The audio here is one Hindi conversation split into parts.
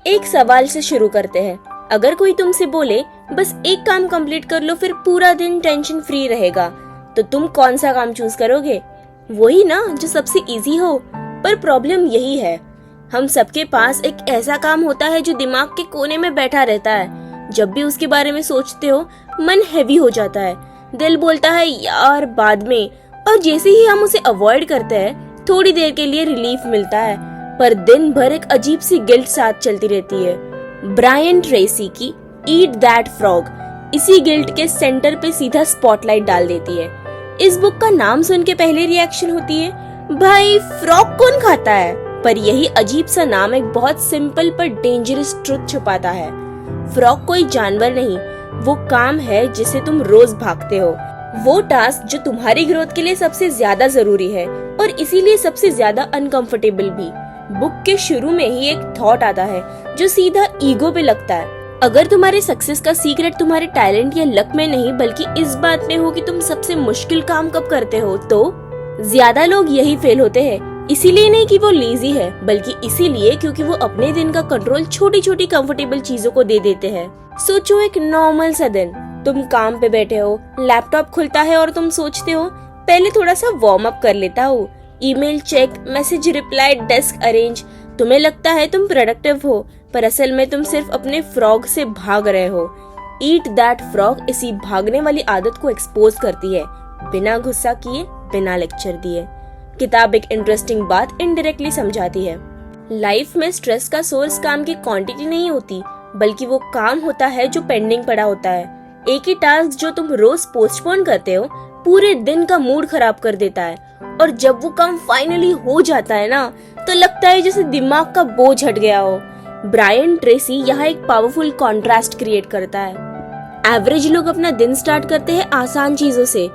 एक सवाल से शुरू करते हैं। अगर कोई तुमसे बोले बस एक काम कंप्लीट कर लो फिर पूरा दिन टेंशन फ्री रहेगा, तो तुम कौन सा काम चूज करोगे? वही ना जो सबसे इजी हो। पर प्रॉब्लम यही है, हम सबके पास एक ऐसा काम होता है जो दिमाग के कोने में बैठा रहता है। जब भी उसके बारे में सोचते हो मन हैवी हो जाता है, दिल बोलता है यार बाद में, और जैसे ही हम उसे अवॉइड करते हैं थोड़ी देर के लिए रिलीफ मिलता है, पर दिन भर एक अजीब सी गिल्ट साथ चलती रहती है। ब्रायन ट्रेसी की ईट दैट फ्रॉग इसी गिल्ट के सेंटर पे सीधा स्पॉटलाइट डाल देती है। इस बुक का नाम सुन के पहले रिएक्शन होती है भाई फ्रॉग कौन खाता है, पर यही अजीब सा नाम एक बहुत सिंपल पर डेंजरस ट्रुथ छुपाता है। फ्रॉग कोई जानवर नहीं, वो काम है जिसे तुम रोज भागते हो, वो टास्क जो तुम्हारी ग्रोथ के लिए सबसे ज्यादा जरूरी है और इसीलिए सबसे ज्यादा अनकंफर्टेबल भी। बुक के शुरू में ही एक थॉट आता है जो सीधा ईगो पे लगता है। अगर तुम्हारे सक्सेस का सीक्रेट तुम्हारे टैलेंट या लक में नहीं बल्कि इस बात में हो कि तुम सबसे मुश्किल काम कब करते हो, तो ज्यादा लोग यही फेल होते हैं। इसीलिए नहीं कि वो लेजी है, बल्कि इसीलिए क्योंकि वो अपने दिन का कंट्रोल छोटी छोटी कंफर्टेबल चीजों को दे देते हैं। सोचो एक नॉर्मल सा दिन, तुम काम पे बैठे हो, लैपटॉप खुलता है और तुम सोचते हो पहले थोड़ा सा वार्म अप कर लेता हूँ, email check, message reply, desk arrange. तुम्हें लगता है तुम प्रोडक्टिव हो, पर असल में तुम सिर्फ अपने फ्रॉग से भाग रहे हो। ईट दैट फ्रॉग इसी भागने वाली आदत को एक्सपोज करती है, बिना गुस्सा किए, बिना लेक्चर दिए। किताब एक इंटरेस्टिंग बात इनडायरेक्टली समझाती है। लाइफ में स्ट्रेस का सोर्स काम की क्वांटिटी नहीं होती, बल्कि वो काम होता है जो पेंडिंग पड़ा होता है। एक ही टास्क जो तुम रोज पोस्टपोन करते हो पूरे दिन का मूड खराब कर देता है, और जब वो काम फाइनली हो जाता है ना, तो लगता है जैसे दिमाग का बोझ हट गया हो। ब्रायन ट्रेसी यहाँ एक पावरफुल कॉन्ट्रास्ट क्रिएट करता है। एवरेज लोग अपना दिन स्टार्ट करते हैं आसान चीजों से,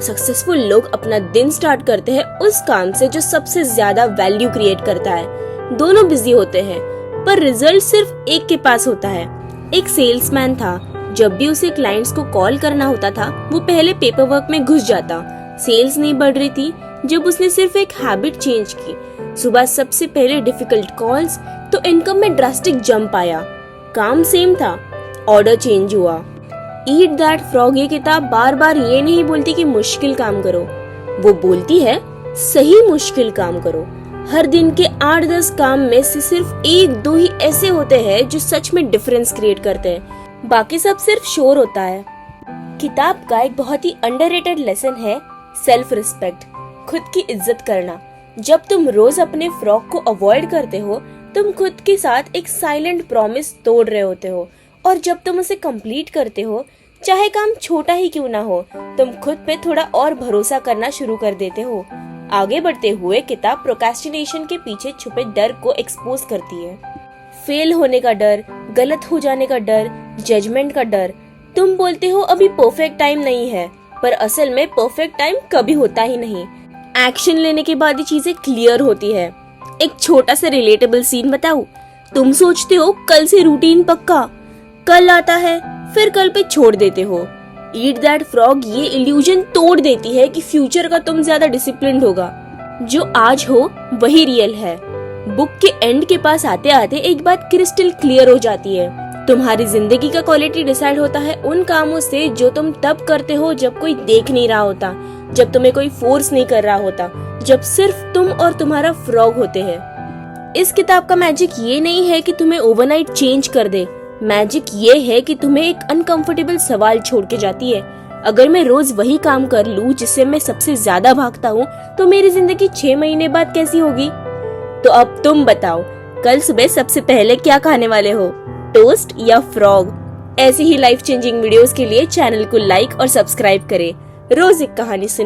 सक्सेसफुल लोग अपना दिन स्टार्ट करते हैं उस काम से जो सबसे ज्यादा वैल्यू क्रिएट करता है। दोनों बिजी होते हैं, पर रिजल्ट सिर्फ एक के पास होता है। एक सेल्समैन था, जब भी उसे क्लाइंट्स को कॉल करना होता था वो पहले पेपर वर्क में घुस जाता। सेल्स नहीं बढ़ रही थी जब उसने सिर्फ एक हैबिट चेंज की, सुबह सबसे पहले डिफिकल्ट कॉल्स, तो इनकम में ड्रास्टिक जंप आया। काम सेम था, ऑर्डर चेंज हुआ। ईट दैट फ्रॉग ये किताब बार बार ये नहीं बोलती कि मुश्किल काम करो, वो बोलती है सही मुश्किल काम करो। हर दिन के 8-10 काम में से सिर्फ 1-2 ही ऐसे होते हैं जो सच में डिफरेंस क्रिएट करते हैं, बाकी सब सिर्फ शोर होता है। किताब का एक बहुत ही अंडररेटेड लेसन है सेल्फ रिस्पेक्ट, खुद की इज्जत करना। जब तुम रोज अपने फ्रॉग को अवॉइड करते हो, तुम खुद के साथ एक साइलेंट प्रॉमिस तोड़ रहे होते हो, और जब तुम उसे कंप्लीट करते हो, चाहे काम छोटा ही क्यों ना हो, तुम खुद पे थोड़ा और भरोसा करना शुरू कर देते हो। आगे बढ़ते हुए किताब प्रोक्रेस्टिनेशन के पीछे छुपे डर को एक्सपोज करती है। फेल होने का डर, गलत हो जाने का डर, जजमेंट का डर। तुम बोलते हो अभी परफेक्ट टाइम नहीं है, पर असल में परफेक्ट टाइम कभी होता ही नहीं। एक्शन लेने के बाद ही चीजें क्लियर होती है। एक छोटा सा रिलेटेबल सीन बताऊं? तुम सोचते हो कल से रूटीन पक्का, कल आता है, फिर कल पे छोड़ देते हो। ईट दैट फ्रॉग ये इल्यूजन तोड़ देती है कि फ्यूचर का तुम ज्यादा डिसिप्लिन्ड होगा। जो आज हो वही रियल है। बुक के एंड के पास आते आते एक बात क्रिस्टल क्लियर हो जाती है, तुम्हारी जिंदगी का क्वालिटी डिसाइड होता है उन कामों से जो तुम तब करते हो जब कोई देख नहीं रहा होता, जब तुम्हें कोई फोर्स नहीं कर रहा होता, जब सिर्फ तुम और तुम्हारा फ्रॉग होते हैं। इस किताब का मैजिक ये नहीं है कि तुम्हें ओवरनाइट चेंज कर दे, मैजिक ये है कि तुम्हें एक अनकंफर्टेबल सवाल छोड़ के जाती है। अगर मैं रोज वही काम कर लूं जिससे मैं सबसे ज्यादा भागता हूँ, तो मेरी जिंदगी 6 महीने बाद कैसी होगी? तो अब तुम बताओ, कल सुबह सबसे पहले क्या खाने वाले हो, टोस्ट या फ्रॉग? ऐसी ही लाइफ चेंजिंग वीडियोस के लिए चैनल को लाइक और सब्सक्राइब करें। रोज एक कहानी सुन